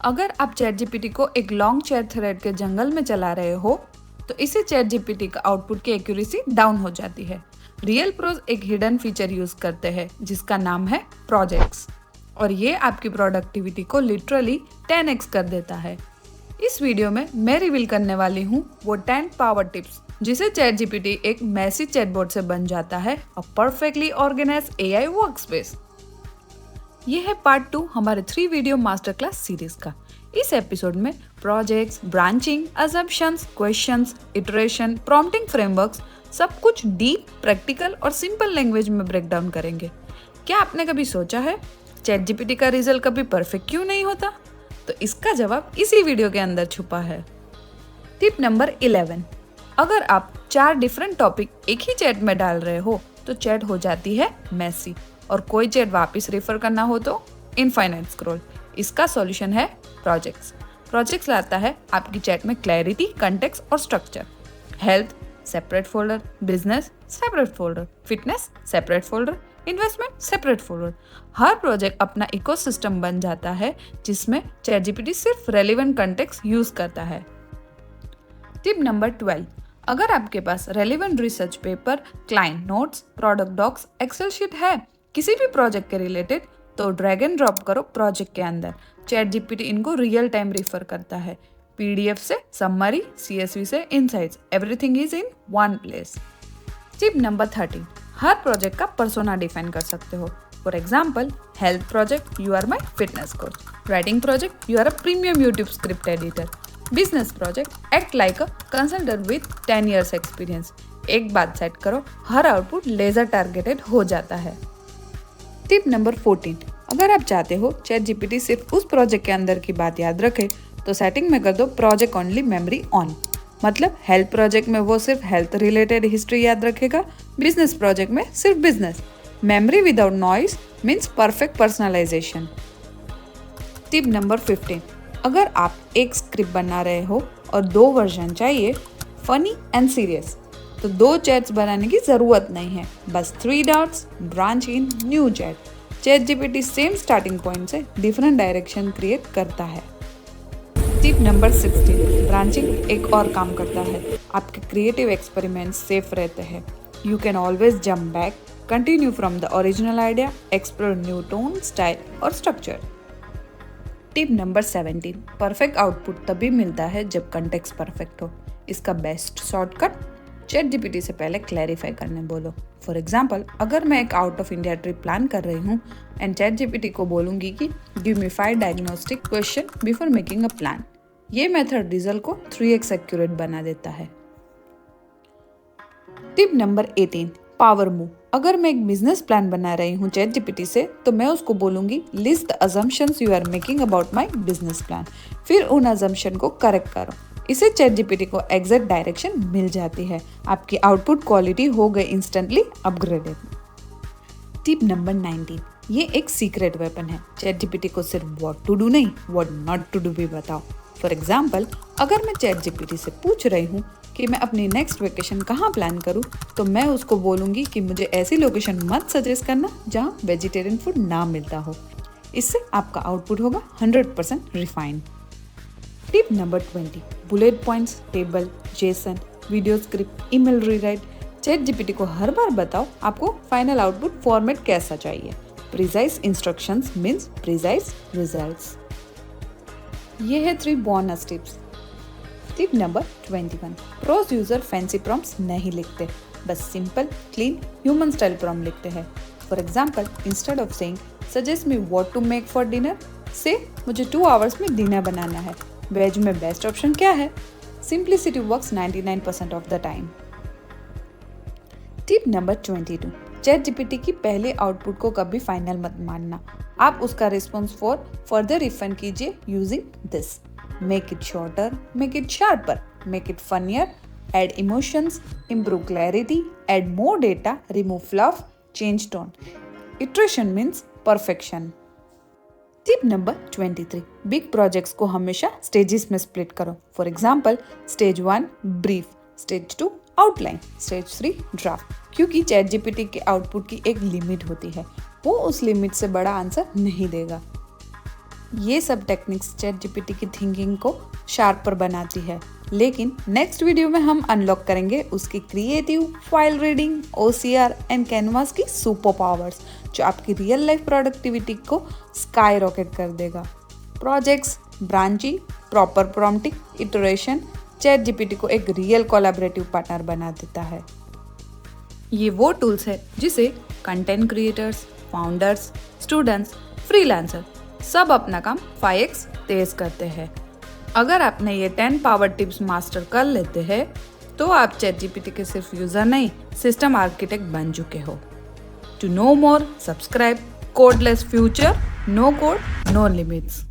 अगर आप chat GPT को एक लॉन्ग चैट थ्रेड के जंगल में चला रहे हो तो इससे चैट जीपीटी का आउटपुट की एक्यूरेसी डाउन हो जाती है। रियल प्रोज एक हिडन फीचर यूज करते हैं जिसका नाम है प्रोजेक्ट्स, और ये आपकी प्रोडक्टिविटी को लिटरली 10x कर देता है। इस वीडियो में मैं रिवील करने वाली हूँ वो 10 पावर टिप्स जिसे चैट जीपीटी एक मैसी चैटबॉट से बन जाता है a perfectly organised AI workspace. ये है पार्ट 2 हमारे 3 वीडियो मास्टर क्लास सीरीज का। इस एपिसोड में projects, branching, assumptions, questions, iteration, prompting frameworks सब कुछ डीप, प्रैक्टिकल और सिंपल लैंग्वेज में ब्रेक डाउन करेंगे। क्या आपने कभी सोचा है चैट जीपीटी का रिजल्ट कभी परफेक्ट क्यों नहीं होता? तो इसका जवाब इसी वीडियो के अंदर छुपा है। टिप नंबर 11, अगर आप 4 डिफरेंट टॉपिक एक ही चैट में डाल रहे हो तो चैट हो जाती है मैसी, और कोई चैट वापस रेफर करना हो तो इनफाइनाइट स्क्रॉल। इसका सॉल्यूशन है प्रोजेक्ट्स। प्रोजेक्ट्स लाता है आपकी चैट में क्लैरिटी, कंटेक्स्ट और structure. Health separate folder, business separate folder, fitness separate folder, investment separate folder. हर प्रोजेक्ट अपना इकोसिस्टम बन जाता है जिसमें चैट जीपीटी सिर्फ रेलेवेंट कंटेक्स्ट यूज करता है। टिप नंबर 12, अगर आपके पास relevant research paper, client notes, product docs, excel sheet है किसी भी प्रोजेक्ट के रिलेटेड तो ड्रैग एंड ड्रॉप करो प्रोजेक्ट के अंदर। चैट जीपीटी इनको रियल टाइम रिफर करता है। पीडीएफ से समरी, सीएसवी से insights, everything is in one place. Tip number 13, हर प्रोजेक्ट का पर्सोना डिफाइन कर सकते हो। For example, health project you are my fitness coach, writing project you are a premium YouTube script editor, business project act like a consultant with 10 years experience. एक बात set करो, हर output laser targeted हो जाता है। Tip number 14, अगर आप चाहते हो चैट जीपीटी सिर्फ उस प्रोजेक्ट के अंदर की बात याद रखे तो सेटिंग में कर दो प्रोजेक्ट ओनली मेमोरी ऑन। मतलब हेल्थ प्रोजेक्ट में वो सिर्फ हेल्थ रिलेटेड हिस्ट्री याद रखेगा, बिजनेस प्रोजेक्ट में सिर्फ business. Memory without noise means perfect personalisation. Tip number 15, अगर आप एक स्क्रिप्ट बना रहे हो और 2 वर्जन चाहिए, फनी एंड सीरियस, तो 2 चैट्स बनाने की जरूरत नहीं है। बस 3 डॉट्स, ब्रांच इन new chat. Chat GPT same starting point से डिफरेंट डायरेक्शन क्रिएट करता है। टिप नंबर 16, ब्रांचिंग एक और काम करता है। आपके क्रिएटिव एक्सपेरिमेंट्स सेफ रहते हैं। You can always jump back, continue from the original idea, explore new tone, style और structure. Tip number 17, perfect output तभी मिलता है जब कंटेक्स्ट परफेक्ट हो। इसका बेस्ट शॉर्टकट, चैट जीपीटी से पहले क्लैरिफाई करने बोलो। फॉर एग्जाम्पल, अगर मैं एक out of India trip plan कर रही हूँ एंड चैट जीपीटी को बोलूंगी कि give me 5 diagnostic question before making a plan, ये मेथड रिजल्ट को 3x एक्यूरेट बना देता है। Tip number 18, power move. अगर मैं एक बिजनेस प्लान बना रही हूँ चैट जीपीटी से तो मैं उसको बोलूंगी list the assumptions you are making about my business plan, फिर उन अजम्पशन को करेक्ट करो। इसे चैट जीपीटी को एग्जैक्ट डायरेक्शन मिल जाती है। आपकी आउटपुट क्वालिटी हो गई इंस्टेंटली अपग्रेडेड। टिप नंबर 19, ये एक सीक्रेट वेपन है। चैट जीपीटी को सिर्फ व्हाट टू डू नहीं, व्हाट नॉट टू डू भी बताओ। फॉर एग्जाम्पल, अगर मैं चैट जीपीटी से पूछ रही हूँ कि मैं अपनी नेक्स्ट वेकेशन कहाँ प्लान करूँ तो मैं उसको बोलूँगी कि मुझे ऐसी लोकेशन मत सजेस्ट करना जहाँ वेजिटेरियन फूड ना मिलता हो। इससे आपका आउटपुट होगा 100% refined. Tip number 20, bullet points, table, Jason, video script, email rewrite. Chat GPT को हर बार बताओ आपको फाइनल आउटपुट फॉर्मेट कैसा चाहिए। Precise instructions means precise results. ये है 3 bonus tips. Tip number 21, pros user fancy prompts नहीं लिखते, बस simple, clean, human style prompt लिखते हैं। For example, instead of saying suggest me what to make for dinner, say मुझे 2 hours में dinner बनाना है, वेज में बेस्ट ऑप्शन क्या है। Simplicity works 99% of the time. Tip number 22, chat GPT की पहले आउटपुट को कभी फाइनल मत मानना। आप उसका रिस्पॉन्स फर्दर रिफाइन कीजिए using this. Make it shorter, make it sharper, make it funnier, add emotions, improve clarity, add more data, remove fluff, change tone. Iteration means perfection. Tip number 23, big projects को हमेशा stages में split करो। For example, stage 1 brief, stage 2 outline, stage 3 draft. क्योंकि ChatGPT के output की एक limit होती है, वो उस लिमिट से बड़ा आंसर नहीं देगा। ये सब टेक्निक्स चैट जीपीटी की थिंकिंग को शार्पर बनाती है, लेकिन नेक्स्ट वीडियो में हम अनलॉक करेंगे उसकी creative, file reading, OCR and canvas की सुपर पावर्स, जो आपकी रियल लाइफ प्रोडक्टिविटी को स्काई रॉकेट कर देगा। Projects, branching, proper prompting, iteration chat GPT को एक रियल कोलैबोरेटिव पार्टनर बना देता है। ये वो टूल्स है जिसे content creators, founders, students, freelancer सब अपना काम 5x तेज करते हैं। अगर आपने ये 10 पावर टिप्स मास्टर कर लेते हैं तो आप चैट जीपीटी के सिर्फ यूजर नहीं, सिस्टम आर्किटेक्ट बन चुके हो। To know more, subscribe codeless future, no code, no limits.